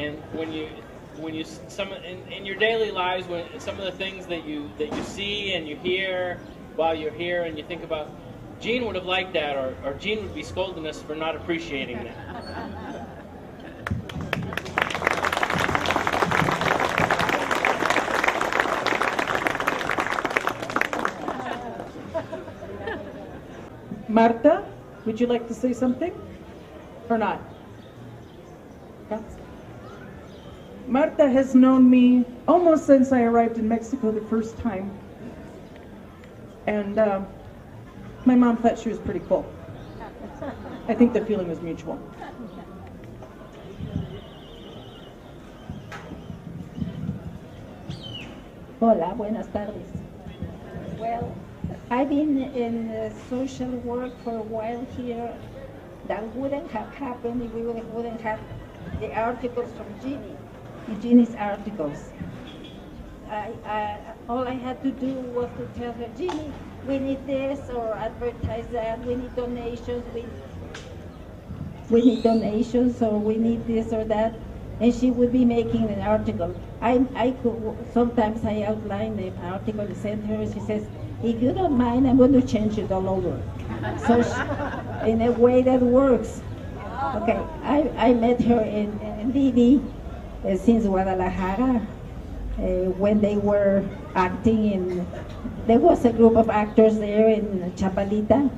And when you some in your daily lives, when some of the things that you see and you hear while you're here, and you think about, Jeanne would have liked that, or Jeanne would be scolding us for not appreciating that. Marta, would you like to say something or not? Marta has known me almost since I arrived in Mexico the first time. And my mom thought she was pretty cool. I think the feeling was mutual. Hola, buenas tardes. Well, I've been in social work for a while here. That wouldn't have happened if we wouldn't have the articles from Jeanne's articles. All I had to do was to tell her, Jeanne, we need this, or advertise that, we need donations, we need donations, or we need this or that, and she would be making an article. Sometimes I outline the article and send her, and she says, if you don't mind, I'm going to change it all over. So in a way that works. Okay, I met her in Didi since Guadalajara when they were acting in, there was a group of actors there in Chapalita,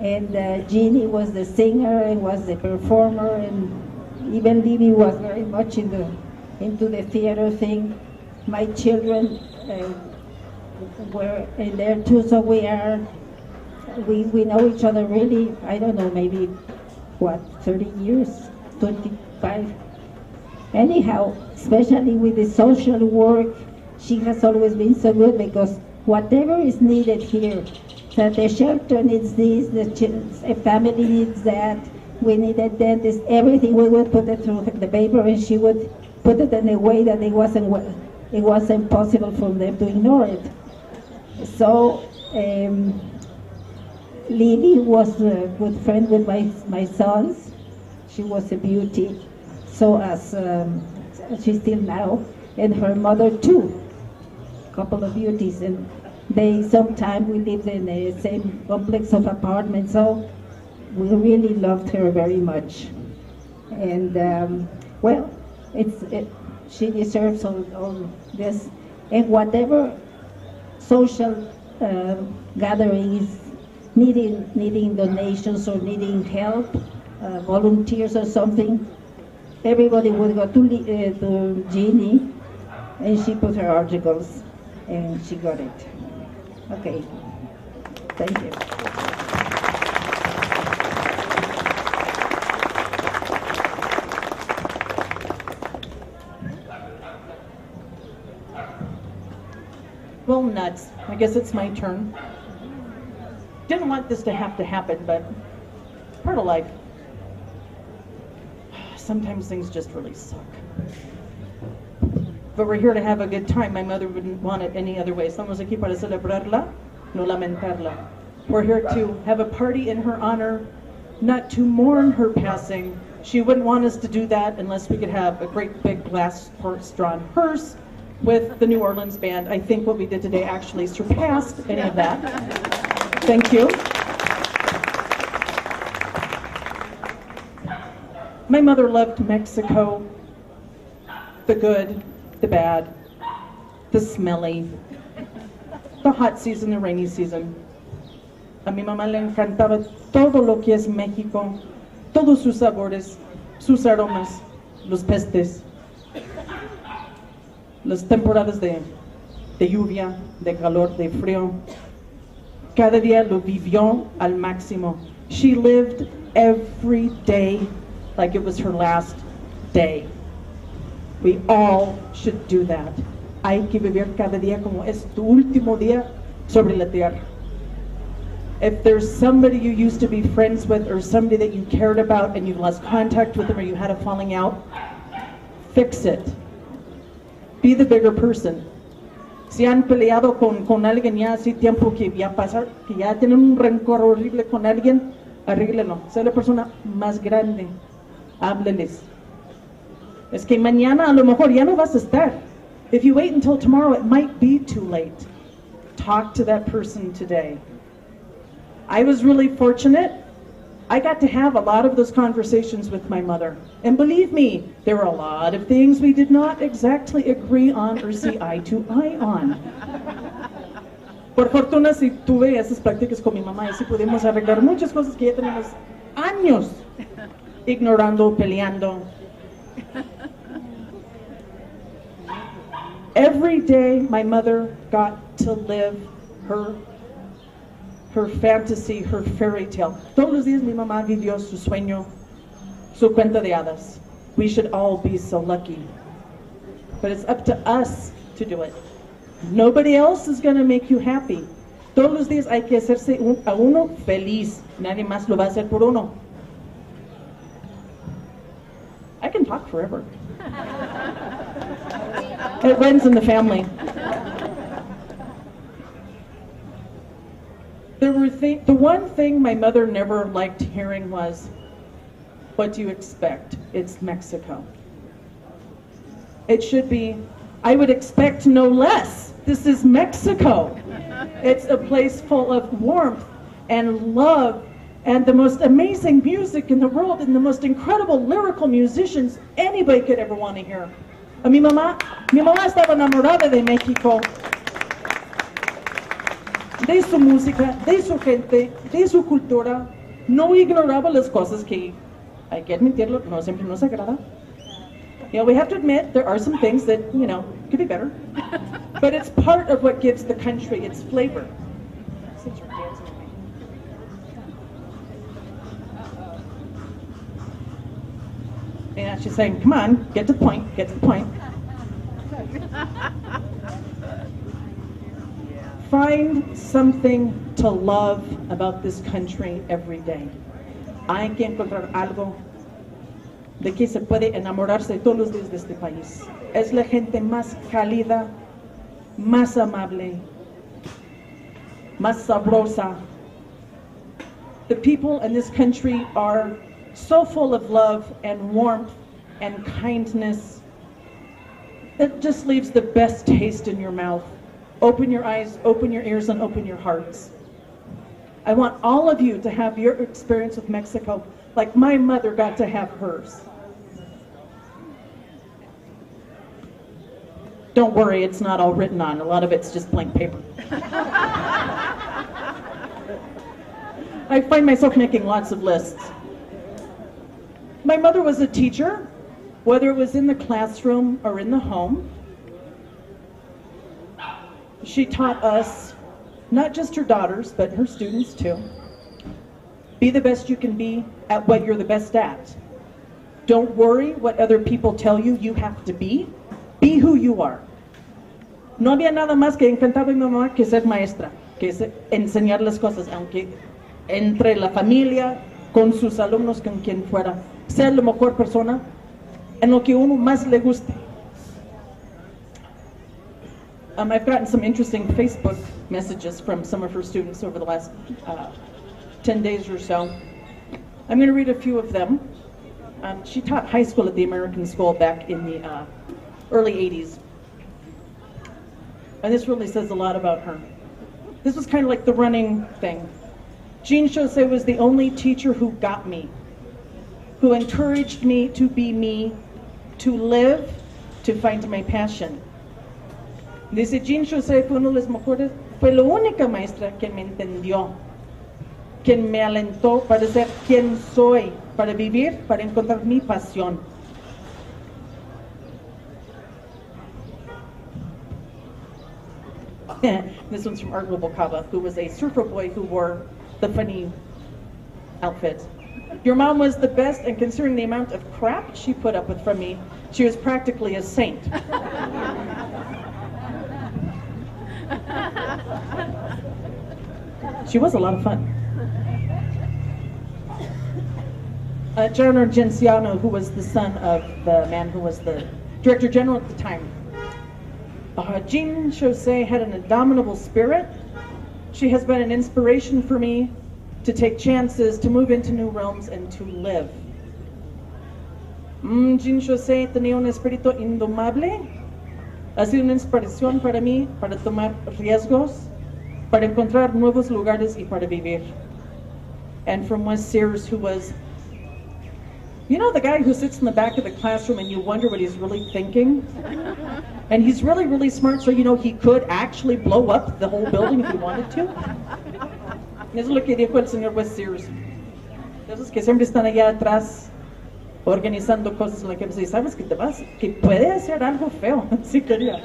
and Jeanne was the singer and was the performer, and even Didi was very much into the theater thing. My children were in there too, so we know each other really, I don't know, maybe, 30 years, 25. Anyhow, especially with the social work, she has always been so good, because whatever is needed here, that the shelter needs this, a family needs that, we need a dentist, everything, we would put it through the paper, and she would put it in a way that it wasn't possible for them to ignore it. So Lily was a good friend with my sons. She was a beauty. So as she's still now, and her mother too, a couple of beauties, and sometimes we lived in the same complex of apartments, so we really loved her very much. And well, she deserves all this, and whatever social gathering is needing donations or needing help, volunteers or something, everybody would go to Jeanne, and she put her articles, and she got it. Okay, thank you. Well, nuts. I guess it's my turn. Didn't want this to happen, but part of life. Sometimes things just really suck. But we're here to have a good time. My mother wouldn't want it any other way. Estamos aquí para celebrarla, no lamentarla. We're here to have a party in her honor, not to mourn her passing. She wouldn't want us to do that unless we could have a great big glass horse-drawn hearse with the New Orleans band. I think what we did today actually surpassed any of that. Thank you. My mother loved Mexico, the good, the bad, the smelly, the hot season, the rainy season. A mi mamá le encantaba todo lo que es México, todos sus sabores, sus aromas, los pestes, las temporadas de lluvia, de calor, de frío. Cada día lo vivió al máximo. She lived every day like it was her last day. We all should do that. Hay que vivir cada día como es tu último día sobre la tierra. If there's somebody you used to be friends with, or somebody that you cared about and you've lost contact with them, or you had a falling out, fix it. Be the bigger person. Si han peleado con alguien ya hace tiempo que ya pasar, que ya tienen un rencor horrible con alguien, arréglelo. Sé la persona más grande. Hábleles. Es que mañana a lo mejor ya no vas a estar. If you wait until tomorrow, it might be too late. Talk to that person today. I was really fortunate. I got to have a lot of those conversations with my mother. And believe me, there were a lot of things we did not exactly agree on or see eye to eye on. Por fortuna, sí tuve esas prácticas con mi mamá y sí pudimos arreglar muchas cosas que ya tenemos años ignorando, peleando. Every day, my mother got to live her fantasy, her fairy tale. Todos los días mi mamá vivió su sueño, su cuento de hadas. We should all be so lucky. But it's up to us to do it. Nobody else is going to make you happy. Todos los días hay que hacerse a uno feliz. Nadie más lo va a hacer por uno. I can talk forever. It runs in the family. The one thing my mother never liked hearing was, what do you expect? It's Mexico. It should be, I would expect no less. This is Mexico. It's a place full of warmth and love and the most amazing music in the world and the most incredible lyrical musicians anybody could ever want to hear. Mi mamá estaba enamorada de México, de su música, de su gente, de su cultura. No ignoraba las cosas que, hay que admitirlo, no siempre nos agrada. You know, we have to admit there are some things that, you know, could be better. But it's part of what gives the country its flavor. Since you're dancing with me. Yeah, she's saying, come on, get to the point, get to the point. Find something to love about this country every day. Hay que encontrar algo de que se puede enamorarse todos los días de este país. Es la gente más cálida, más amable, más sabrosa. The people in this country are so full of love and warmth and kindness. It just leaves the best taste in your mouth. Open your eyes, open your ears, and open your hearts. I want all of you to have your experience with Mexico like my mother got to have hers. Don't worry, it's not all written on. A lot of it's just blank paper. I find myself making lots of lists. My mother was a teacher, whether it was in the classroom or in the home. She taught us, not just her daughters, but her students too. Be the best you can be at what you're the best at. Don't worry what other people tell you you have to be. Be who you are. No había nada más que encantaba a mi mamá que ser maestra, que es enseñar las cosas, aunque entre la familia, con sus alumnos, con quien fuera, ser la mejor persona en lo que uno más le guste. I've gotten some interesting Facebook messages from some of her students over the last 10 days or so. I'm going to read a few of them. She taught high school at the American School back in the early 80s. And this really says a lot about her. This was kind of like the running thing. Jeanne Chaussee was the only teacher who got me, who encouraged me to be me, to live, to find my passion. Dice, Jeanne Chaussee fue uno de los mejores, fue la única maestra que me entendió, quien me alentó para ser quien soy, para vivir, para encontrar mi pasión. This one's from Art Rubalcaba, who was a surfer boy who wore the funny outfits. Your mom was the best, and considering the amount of crap she put up with from me, she was practically a saint. She was a lot of fun. Jeanne Argenziano, who was the son of the man who was the Director General at the time. Jeanne Chaussee had an indomitable spirit. She has been an inspiration for me to take chances, to move into new realms, and to live. Jeanne José tenía un espíritu indomable. Ha sido una inspiración para mí, para tomar riesgos, para encontrar nuevos lugares y para vivir. And from Wes Sears, who was, you know, the guy who sits in the back of the classroom and you wonder what he's really thinking? And he's really, really smart, so you know he could actually blow up the whole building if he wanted to. Eso es lo que dijo el señor Wes Sears. Esos que siempre están allá atrás organizando cosas en la cabeza y sabes que te vas, que puede hacer algo feo, si quería.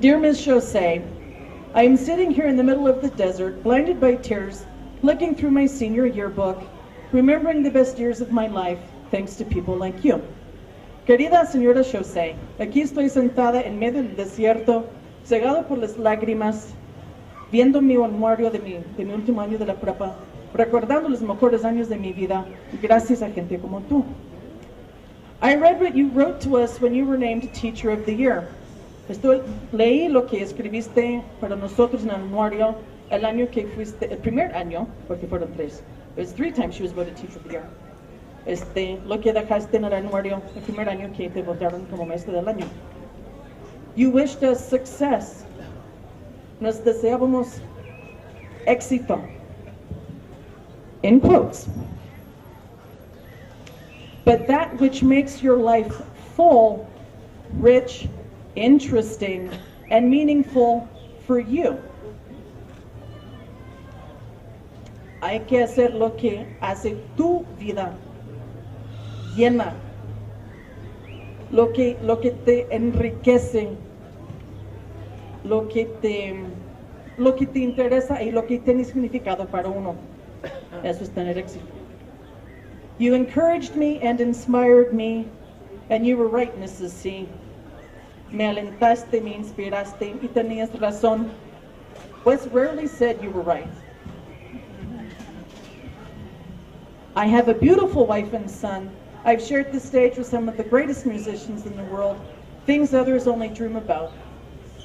Dear Ms. José, I am sitting here in the middle of the desert, blinded by tears, looking through my senior yearbook, remembering the best years of my life, thanks to people like you. Querida señora José, aquí estoy sentada en medio del desierto, cegado por las lágrimas, viendo mi anuario de mi último año de la prepa, recordando los mejores años de mi vida, gracias a gente como tú. I read what you wrote to us when you were named Teacher of the Year. Leí lo que escribiste para nosotros en el anuario el año que fuiste, el primer año, porque fueron 3. It was 3 times she was voted Teacher of the Year. Lo que dejaste en el anuario el primer año que te votaron como maestra del año. You wished us success. Nos deseábamos éxito. In quotes. But that which makes your life full, rich, interesting, and meaningful for you. Hay que hacer lo que hace tu vida llena, lo que te enriquece, lo que te interesa y lo que tiene significado para uno. Eso es tener éxito. You encouraged me and inspired me, and you were right, Mrs. C. Me alentaste, me inspiraste, y tenías razón. Wes rarely said you were right. I have a beautiful wife and son. I've shared the stage with some of the greatest musicians in the world, things others only dream about.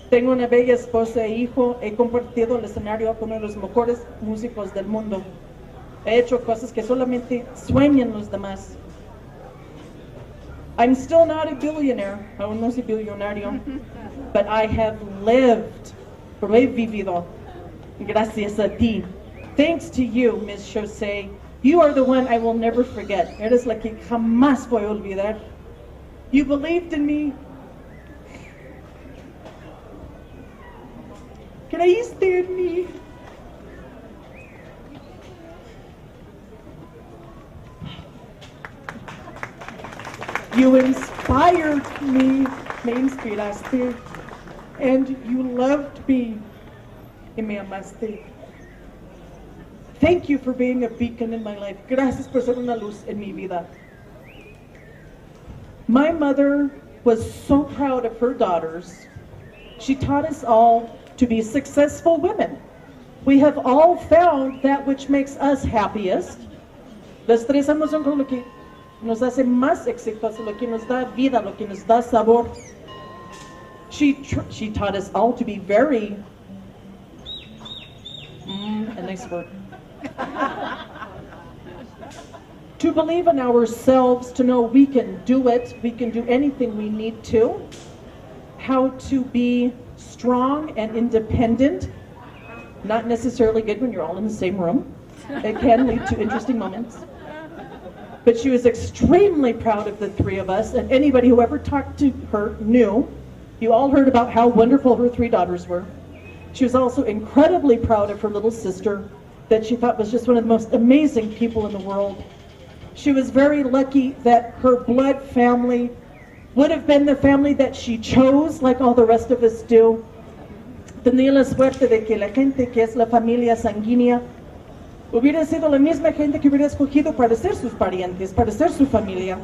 Tengo una bella esposa e hijo. He compartido el escenario con uno de los mejores músicos del mundo. He hecho cosas que solamente sueñan los demás. I'm still not a billionaire. Aún no soy billonario. But I have lived. Pero he vivido. Gracias a ti. Thanks to you, Ms. José. You are the one I will never forget. Eres la que jamás voy a olvidar. You believed in me. Creíste en mí. You inspired me. Me inspiraste. And you loved me. Y me amaste. Thank you for being a beacon in my life. Gracias por ser una luz en mi vida. My mother was so proud of her daughters. She taught us all to be successful women. We have all found that which makes us happiest. Las tres hemos encontrado lo que nos hace más exitosos, lo que nos da vida, lo que nos da sabor. She taught us all to be very, a nice word. To believe in ourselves, to know we can do it, we can do anything we need to. How to be strong and independent. Not necessarily good when you're all in the same room. It can lead to interesting moments. But she was extremely proud of the 3 of us, and anybody who ever talked to her knew. You all heard about how wonderful her 3 daughters were. She was also incredibly proud of her little sister, that she thought was just one of the most amazing people in the world. She was very lucky that her blood family would have been the family that she chose, like all the rest of us do. Tenía la suerte de que la gente que es la familia sanguínea hubiera sido la misma gente que hubiera escogido para ser sus parientes, para ser su familia.